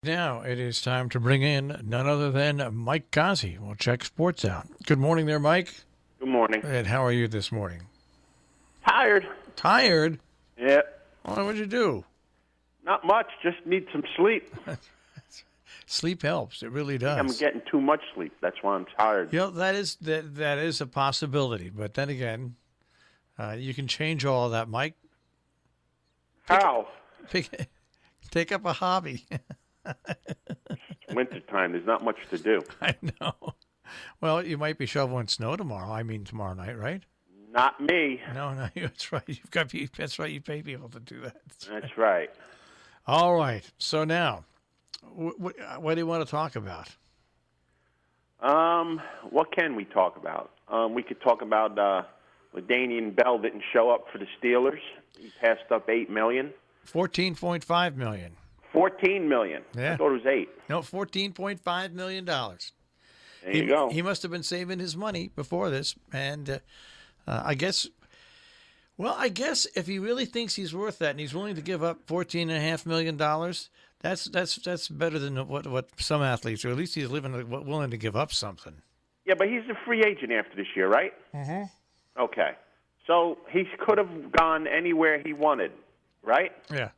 Now it is time to bring in none other than Mike Cozzi. We'll check sports out. Good morning there, Mike. Good morning. And how are you this morning? Tired. Tired? Yeah. What'd you do? Not much. Just need some sleep. Sleep helps. It really does. I'm getting too much sleep. That's why I'm tired. That is a possibility. But then again, you can change all of that, Mike. How? Take up a hobby. It's wintertime. There's not much to do. I know. Well, you might be shoveling snow tomorrow. I mean, tomorrow night, right? Not me. No, that's right. That's right. You pay people to do that. That's right. All right. So now, what do you want to talk about? What can we talk about? We could talk about LaDainian Bell didn't show up for the Steelers. He passed up $8 million. $14.5 million. $14 million. Yeah. I thought it was $8 million. No, $14.5 million. There you go. He must have been saving his money before this, and I guess if he really thinks he's worth that, and he's willing to give up $14.5 million, that's better than what some athletes, or at least he's willing to give up something. Yeah, but he's a free agent after this year, right? Mm-hmm. Okay. So he could have gone anywhere he wanted, right? Yeah.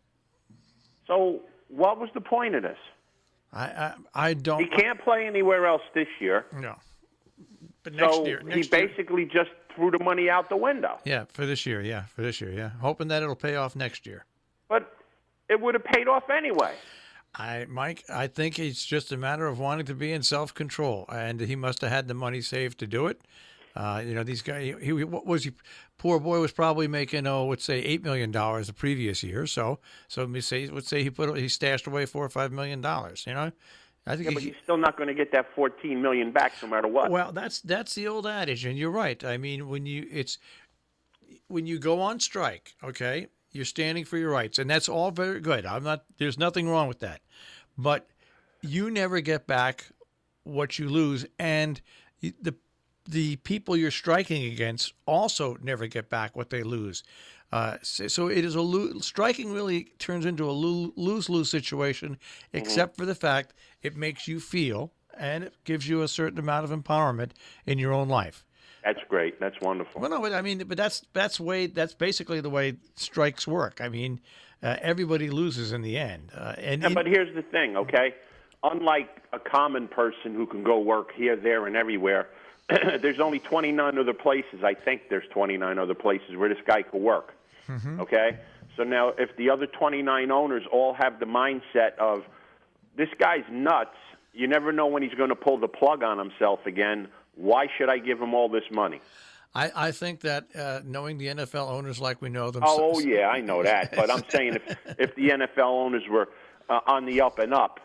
So what was the point of this? I don't. He can't play anywhere else this year. No. But next year. He basically just threw the money out the window. Yeah, for this year. Yeah. Hoping that it'll pay off next year. But it would have paid off anyway. Mike, I think it's just a matter of wanting to be in self-control, and he must have had the money saved to do it. These guys. Poor boy was probably making let's say $8 million the previous year. So let's say he stashed away $4 or $5 million. I think but he's still not going to get that $14 million back, no matter what. Well, that's the old adage, and you're right. I mean, when you go on strike, okay, you're standing for your rights, and that's all very good. There's nothing wrong with that, but you never get back what you lose, and the people you're striking against also never get back what they lose. So it is striking really turns into a lose-lose situation, except for the fact it makes you feel and it gives you a certain amount of empowerment in your own life. That's great. That's wonderful. Well, no, but I mean, that's basically the way strikes work. I mean, everybody loses in the end. But here's the thing, okay? Unlike a common person who can go work here, there, and everywhere, there's only 29 other places. I think there's 29 other places where this guy could work. Mm-hmm. Okay? So now if the other 29 owners all have the mindset of this guy's nuts, you never know when he's going to pull the plug on himself again. Why should I give him all this money? I think that knowing the NFL owners like we know them. Oh, yeah, I know that. But I'm saying if the NFL owners were on the up and up,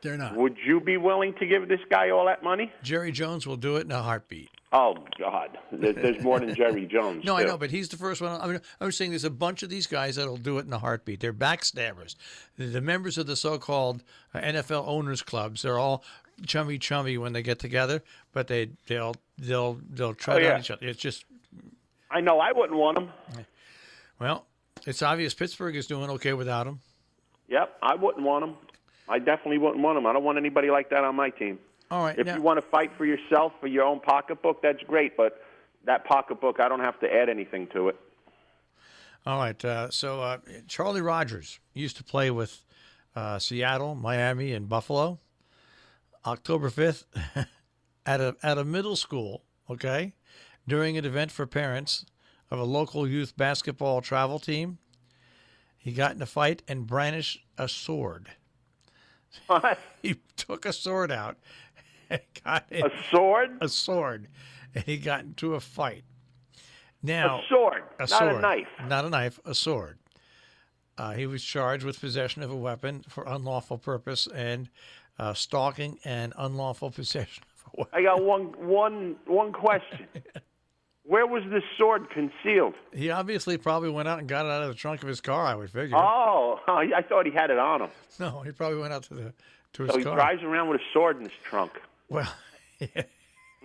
they're not. Would you be willing to give this guy all that money? Jerry Jones will do it in a heartbeat. Oh, God. There's more than Jerry Jones. No, too. I know, but he's the first one. I mean, I'm saying there's a bunch of these guys that'll do it in a heartbeat. They're backstabbers. The members of the so-called NFL owners clubs, they're all chummy when they get together, but they'll tread on each other. It's just. I know. I wouldn't want them. Well, it's obvious Pittsburgh is doing okay without him. Yep, I wouldn't want them. I definitely wouldn't want him. I don't want anybody like that on my team. All right. If you want to fight for yourself, for your own pocketbook, that's great. But that pocketbook, I don't have to add anything to it. All right. So Charlie Rogers used to play with Seattle, Miami, and Buffalo. October 5th, at a middle school, okay, during an event for parents of a local youth basketball travel team, he got in a fight and brandished a sword. What? He took a sword out. And a sword? A sword. And he got into a fight. Now, a sword, not a knife. Not a knife, a sword. He was charged with possession of a weapon for unlawful purpose and stalking and unlawful possession of a weapon. I got one question. Where was this sword concealed? He obviously probably went out and got it out of the trunk of his car, I would figure. Oh, I thought he had it on him. No, he probably went out to his car. So he drives around with a sword in his trunk. Well, yeah.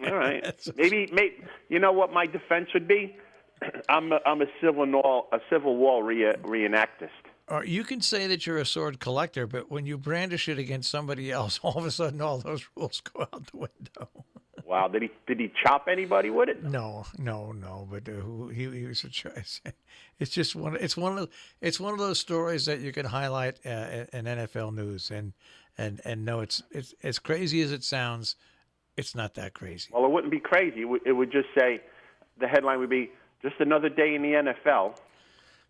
All right. Maybe. You know what my defense would be? I'm a Civil War reenactist. or you can say that you're a sword collector, but when you brandish it against somebody else, all of a sudden all those rules go out the window. Wow, did he chop anybody with it? No. But he was a choice. It's just it's one of those stories that you can highlight in NFL news, and no, it's as crazy as it sounds. It's not that crazy. Well, it wouldn't be crazy. It would just say, the headline would be, just another day in the NFL.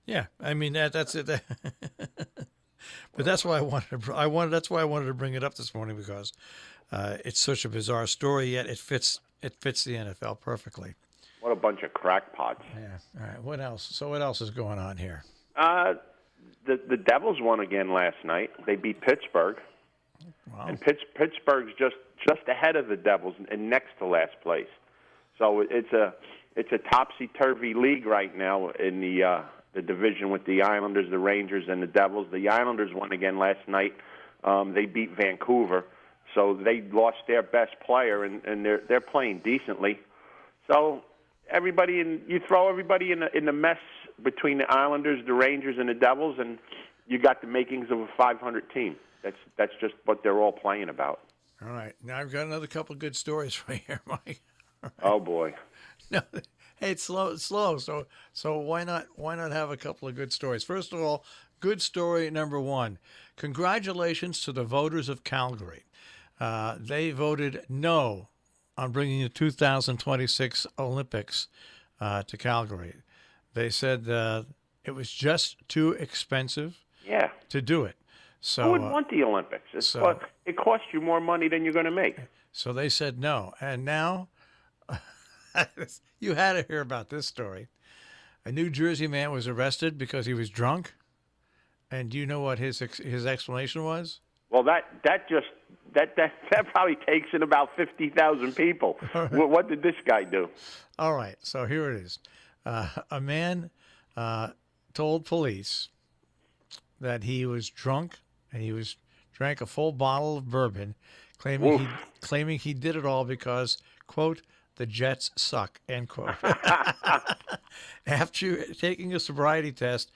Yeah, I mean that's it. But that's why that's why I wanted to bring it up this morning, because it's such a bizarre story, yet it fits the NFL perfectly. What a bunch of crackpots. Yeah. All right. What else? So what else is going on here? The Devils won again last night. They beat Pittsburgh. Wow. And Pittsburgh's just ahead of the Devils and next to last place. So it's a topsy-turvy league right now in the division with the Islanders, the Rangers, and the Devils. The Islanders won again last night. They beat Vancouver, so they lost their best player, and they're playing decently. So you throw everybody in the mess between the Islanders, the Rangers, and the Devils, and you got the makings of a 500 team. That's just what they're all playing about. All right. Now I've got another couple of good stories for you here, Mike. Right. Oh boy. No, hey, it's slow. So why not have a couple of good stories? First of all, good story number one. Congratulations to the voters of Calgary. They voted no on bringing the 2026 Olympics to Calgary. They said it was just too expensive to do it. So, who would want the Olympics? It costs you more money than you're going to make. So they said no. And now, you had to hear about this story. A New Jersey man was arrested because he was drunk. And do you know what his explanation was? Well, that probably takes in about 50,000 people. Right. What did this guy do? All right. So here it is. A man told police that he was drunk and he drank a full bottle of bourbon, claiming he did it all because, quote, the Jets suck, end quote. After taking a sobriety test,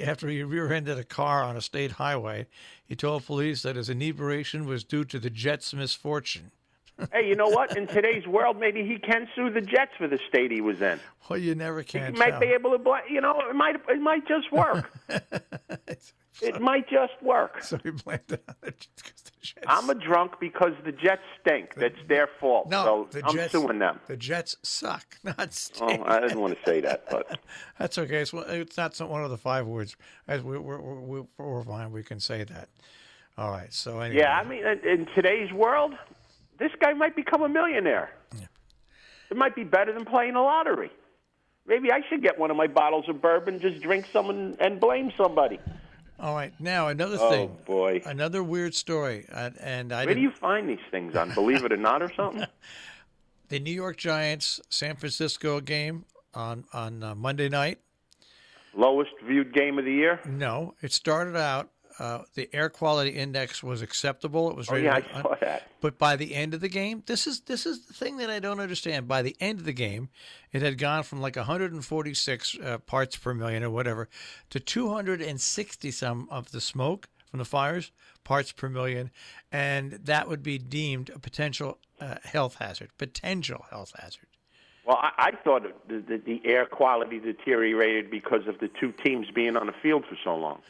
after he rear-ended a car on a state highway, he told police that his inebriation was due to the Jets' misfortune. Hey, you know what? In today's world, maybe he can sue the Jets for the state he was in. Well, you never can. He might be able to, it might just work. It might just work. So he blamed it on the Jets. I'm a drunk because the Jets stink. That's their fault. No, so I'm suing them. The Jets suck, not stink. Oh, I didn't want to say that, but that's okay. It's not one of the 5 words. As we're fine, we can say that. All right. So anyway. Yeah, I mean, in today's world, this guy might become a millionaire. Yeah. It might be better than playing the lottery. Maybe I should get one of my bottles of bourbon, just drink some and blame somebody. All right. Now, another thing. Oh, boy. Another weird story. Where do you find these things on? Believe It or Not or something? The New York Giants San Francisco game on Monday night. Lowest viewed game of the year? No. It started out, the air quality index was acceptable. It was rated. I saw that. But by the end of the game, this is the thing that I don't understand. By the end of the game, it had gone from like 146 parts per million or whatever to 260 some of the smoke from the fires, parts per million, and that would be deemed a potential health hazard. Well, I thought the air quality deteriorated because of the two teams being on the field for so long.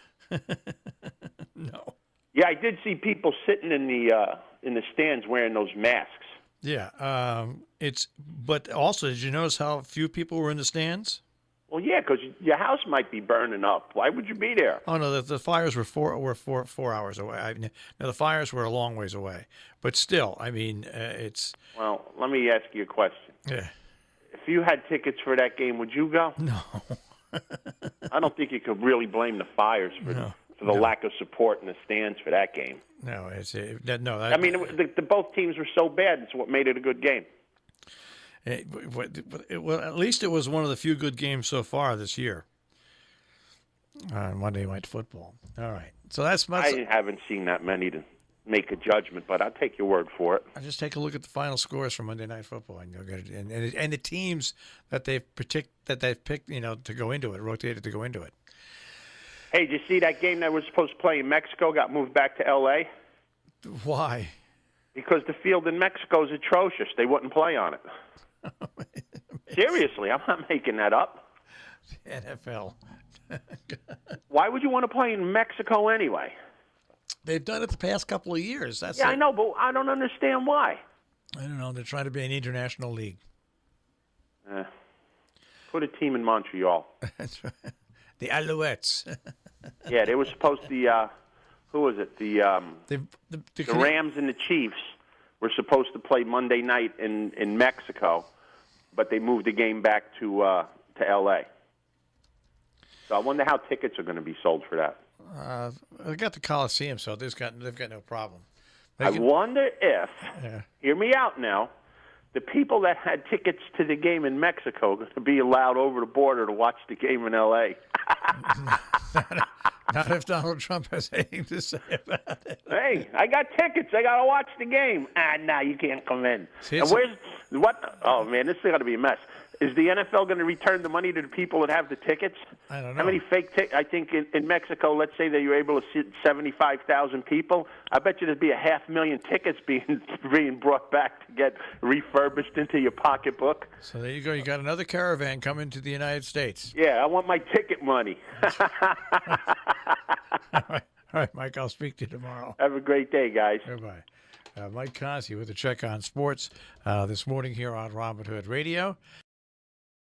No. Yeah, I did see people sitting in the stands wearing those masks. Yeah, but also, did you notice how few people were in the stands? Well, yeah, because your house might be burning up. Why would you be there? Oh no, the fires were four hours away. The fires were a long ways away, but still, I mean, it's. Well, let me ask you a question. Yeah. If you had tickets for that game, would you go? No. I don't think you could really blame the fires for the lack of support in the stands for that game. No, I mean, the both teams were so bad. It's what made it a good game. Well, at least it was one of the few good games so far this year on Monday Night Football. All right, so that's much. I haven't seen that many to make a judgment, but I'll take your word for it. I'll just take a look at the final scores for Monday Night Football, and you'll get it. And the teams that they've picked, to go into it, rotated to go into it. Hey, did you see that game that was supposed to play in Mexico got moved back to L.A.? Why? Because the field in Mexico is atrocious. They wouldn't play on it. Seriously, I'm not making that up. NFL. Why would you want to play in Mexico anyway? They've done it the past couple of years. That's Yeah, it. I know, but I don't understand why. I don't know. They're trying to be an international league. Put a team in Montreal. That's right. The Alouettes. Yeah, they were supposed to be, who was it? The Rams and the Chiefs were supposed to play Monday night in Mexico, but they moved the game back to L.A. So I wonder how tickets are going to be sold for that. They got the Coliseum, so they've got no problem. I wonder if, hear me out now, the people that had tickets to the game in Mexico are going to be allowed over the border to watch the game in L.A. Not if Donald Trump has anything to say about it. Hey, I got tickets. I got to watch the game. No, you can't come in. See, and where's what? Oh man, this is going to be a mess. Is the NFL going to return the money to the people that have the tickets? I don't know. How many fake tickets? I think in Mexico, let's say that you're able to sit 75,000 people. I bet you there'd be 500,000 tickets being brought back to get refurbished into your pocketbook. So there you go. You got another caravan coming to the United States. Yeah, I want my ticket money. All right, Mike, I'll speak to you tomorrow. Have a great day, guys. Goodbye. Mike Cozzi with a check on sports this morning here on Robin Hood Radio.